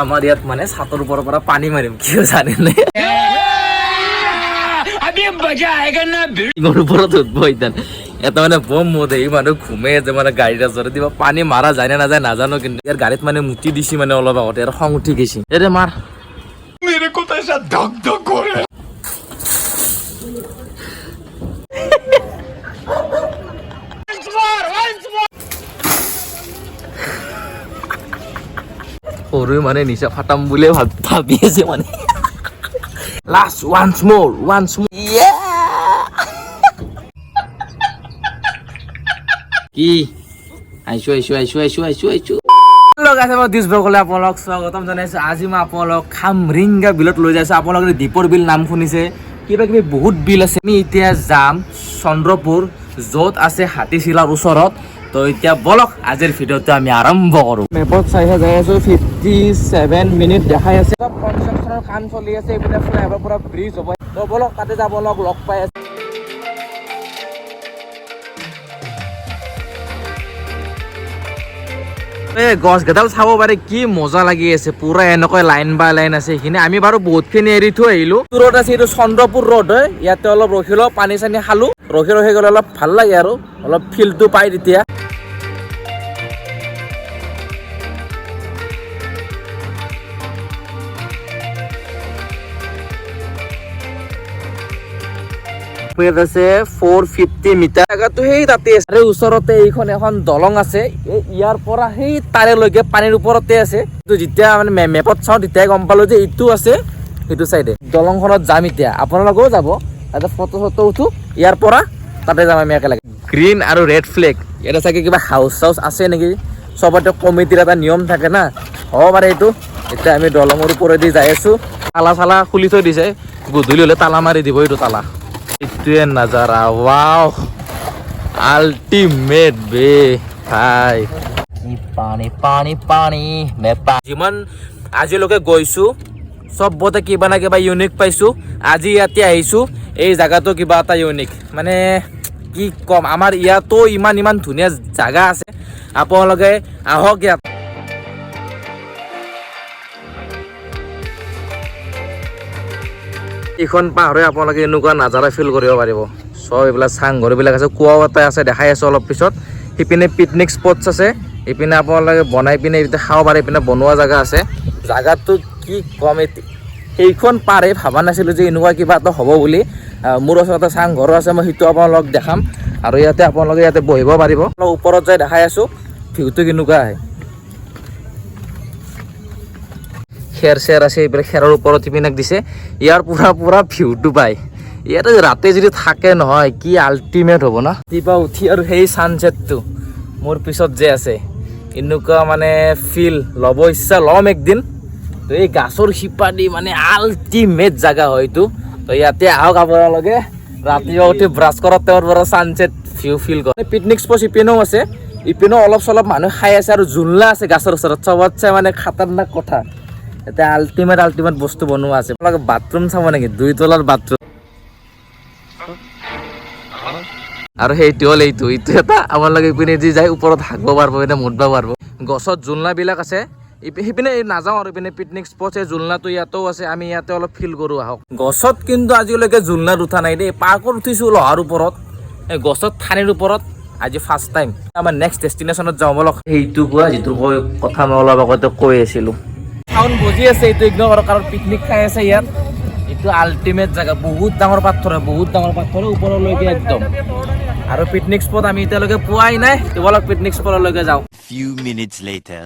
আমাৰ ইয়াত মানে ছাতৰ ওপৰৰ পৰা পানী মাৰিম কিয় জানেনে ওপৰত উঠব ইতান এটা মানে বম মদে এই মানুহ ঘুমে যে মানে গাড়ীৰ ওচৰত দিব পানী মাৰা যায় নে নাযায় নাজানো কিন্তু ইয়াৰ গাড়ীত মানে মুতি দিছি মানে অলপ আগতে আৰু খং উঠি গৈছি এৰে মাৰ मेरे को तो ऐसा धक धक हो रहा है সৰু মানে নিচা ফাটাম বুলিয়ে ভাবি আছে মানে লাষ্ট ওয়ান্স মোর কি আইছো লগ আছে মই দিছবকলে আপোনাক স্বাগতম জনাইছো আজি মই আপোনাক খামৰিংগা বিলত লৈ যাইছো আপোনালোকে দীপৰ বিল নাম শুনিছে কিবা কিবি বহুত বিল আছে আমি এতিয়া যাম চন্দ্ৰপুৰ য'ত আছে হাতীচিলাৰ ওচৰত তো এতিয়া বলক আজিৰ ভিডিঅ'টো আমি আৰম্ভ কৰো মেপত চাইহে যাই আছো 57 মিনিট দেখাই আছে কনষ্ট্ৰাকচনৰ কাম চলি আছে এইপিনে ফ্লাইঅভাৰ পৰা ব্ৰিজ হ'ব তো বলক তাতে যাব লগ পাই আছে গছ গেডাল চাব পাৰে কি মজা লাগি আছে পুৰা এনেকৈ লাইন বাই লাইন আছে এইখিনি আমি বাৰু বহুতখিনি এৰি থৈ আহিলো দূৰত আছে এইটো চন্দ্ৰপুৰ ৰোড হয় ইয়াতে অলপ ৰখিলো পানী চানী খালো ৰখি গ'লে অলপ ভাল লাগে আৰু অলপ ফিলটো পাই তেতিয়া আছে 450 মিটাৰ জাগাটো সেই তাতে আছে ওচৰতে এইখন এখন দলং আছে ইয়াৰ পৰা সেই তাৰেলৈকে পানীৰ ওপৰতে আছে তো যেতিয়া মানে মেপত চাওঁ তেতিয়া গম পালো যে ইটো আছে সেইটো চাইডে দলংখনত যাম এতিয়া আপোনালোকেও যাব তাতে ফটো উঠো ইয়াৰ পৰা তাতে যাম আমি একেলগে গ্ৰীণ আৰু ৰেড ফ্লেগ ইয়াতে চাগে কিবা হাউচ আছে নেকি চবতে কমিটিৰ এটা নিয়ম থাকে না হ'ব পাৰে এইটো এতিয়া আমি দলঙৰ ওপৰেদি যাই আছো তালা খুলি থৈ দিছে গধূলি হলে তালা মাৰি দিব এইটো তালা ইটোৱে নাজাৰা ওয়াও আল্টিমেট বে ভাই পানী যিমান আজিলৈকে গৈছো চবতে কিবা না কিবা ইউনিক পাইছো আজি ইয়াতে আহিছো এই জায়গাটো কিবা এটা ইউনিক মানে কি কম আমাৰ ইয়াতো ইমান ধুনীয়া জায়গা আছে আপোনালোকে আহক ইয়াত এইখন পাহাৰে আপোনালোকে এনেকুৱা নাজাৰা ফিল কৰিব পাৰিব সব এইবিলাক চাংঘৰবিলাক আছে কুঁৱাও এটা আছে দেখাই আছো অলপ পিছত সিপিনে পিকনিক স্পটছ আছে ইপিনে আপোনালোকে বনাই পিনে খাব পাৰে ইপিনে বনোৱা জাগা আছে জাগাটো কি কম সেইখন পাৰে ভাবা নাছিলোঁ যে এনেকুৱা কিবা এটা হ'ব বুলি মোৰ ওচৰতে চাংঘৰো আছে মই সেইটো আপোনালোক দেখাম আৰু ইয়াতে আপোনালোকে ইয়াতে বহিব পাৰিব ওপৰত যাই দেখাই আছো ভিউটো কেনেকুৱা আহে খেৰ আছে এইবিলাক খেৰৰ ওপৰত ইপিনেক দিছে ইয়াৰ পুৰা ভিউটো পায় ইয়াতে ৰাতি যদি থাকে নহয় কি আল্টিমেট হ'ব না ৰাতিপুৱা উঠি আৰু সেই ছানছেটটো মোৰ পিছত যে আছে এনেকুৱা মানে ফিল ল'ব ইচ্ছা ল'ম একদিন তো এই গাছৰ শিপা দি মানে আল্টিমেট জাগা হয় এইটো তো ইয়াতে আহক আপোনালোকে ৰাতিপুৱা উঠি ব্ৰাছ কৰাৰ তেওঁৰ পৰা ছানছেট ভিউ ফিল কৰে পিকনিক স্পট ইপিনেও আছে ইপিনেও অলপ চলপ মানুহ খাই আছে আৰু জোলনা আছে গাছৰ ওচৰত চবতছে মানে খাতাৰনাক কথা এটা আল্টিমেট বস্তু বনোৱা আছে আপোনালোকে বাথৰুম চাব নেকি 2 তলাৰ বাথৰুম আৰু সেইটো হ'ল এইটো এটা আপোনালোকে ইপিনে দি যায় ওপৰত হাগব পাৰিব এনে মুতব পাৰিব গছত জোলনাবিলাক আছে সিপিনে নাযাওঁ আৰু ইপিনে পিকনিক স্পট আছে জোলনাটো ইয়াতেও আছে আমি ইয়াতে অলপ ফিল কৰোঁ আহক গছত কিন্তু আজিলৈকে জোলনাত উঠা নাই দেই পাৰ্কত উঠিছোঁ লহাৰ ওপৰত এই গছত ঠানিৰ ওপৰত আজি ফাৰ্ষ্ট টাইম আমাৰ নেক্সট ডেষ্টিনেশ্যনত যাওঁ বলক সেইটো কোৱা যিটো কথা মই অলপ আগতে কৈ আছিলোঁ চাউণ্ড বজি আছে এইটো ইগনোৰ কৰক কাৰণ পিকনিক খাই আছে ইয়াত এইটো আল্টিমেট জাগা বহুত ডাঙৰ পাথৰ ওপৰলৈকে একদম আৰু পিকনিক স্পট আমি এতিয়ালৈকে পোৱাই নাই বলক পিকনিক স্পটলৈকে যাওঁ few minutes later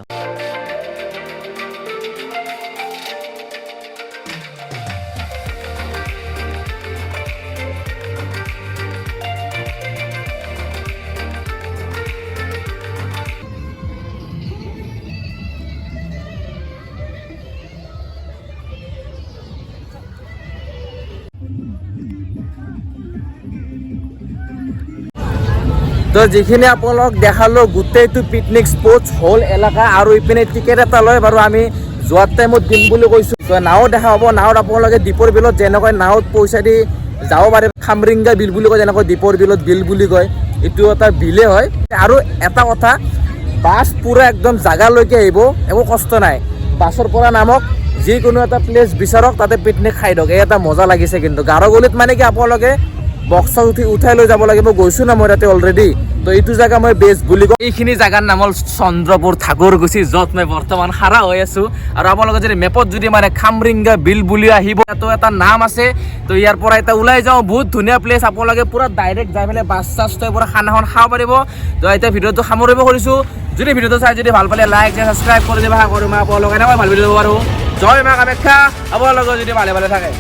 তো যিখিনি আপোনালোক দেখালো গোটেইটো পিকনিক স্পটছ হ'ল এলেকা আৰু ইপিনে টিকেট এটা লয় বাৰু আমি যোৱাৰ টাইমত দিম বুলি কৈছোঁ তো নাও দেখা পাব নাৱত আপোনালোকে দীপৰ বিলত যেনেকৈ নাৱত পইচা দি যাব পাৰে খামৰিংগা বিল বুলি কয় যেনেকৈ দীপৰ বিলত বিল বুলি কয় এইটো এটা বিলে হয় আৰু এটা কথা বাছ পুৰা একদম জাগালৈকে আহিব একো কষ্ট নাই বাছৰ পৰা নামক যিকোনো এটা প্লেচ বিচাৰক তাতে পিকনিক খাই দিয়ক এই এটা মজা লাগিছে কিন্তু গাৰগলিত মানে কি আপোনালোকে বক্সত উঠাই লৈ যাব লাগিব গৈছোঁ না মই তাতে অলৰেডি তো এইটো জেগা মই বেষ্ট বুলি কওঁ এইখিনি জেগাৰ নাম হ'ল চন্দ্ৰপুৰ ঠাকুৰকুছি য'ত মই বৰ্তমান খাৰা হৈ আছোঁ আৰু আপোনালোকে যদি মেপত যদি মানে খামৰিংগা বিল বুলি আহিব তো এটা নাম আছে তো ইয়াৰ পৰা এটা ওলাই যাওঁ বহুত ধুনীয়া প্লেচ আপোনালোকে পুৰা ডাইৰেক্ট যাই পেলাই বাছ চাছ থৈ পুৰা খানাখন খাব পাৰিব তো এতিয়া ভিডিঅ'টো সামৰিব কৰিছোঁ যদি ভিডিঅ'টো চাই যদি ভাল পালে লাইক ছাবস্ক্ৰাইব কৰি দিব আশা কৰোঁ মই আপোনালোকে এনেকৈ ভাল ভিডিঅ' দিব পাৰোঁ জয় মা কামাখ্যা আপোনালোকে যদি ভালে ভালে থাকে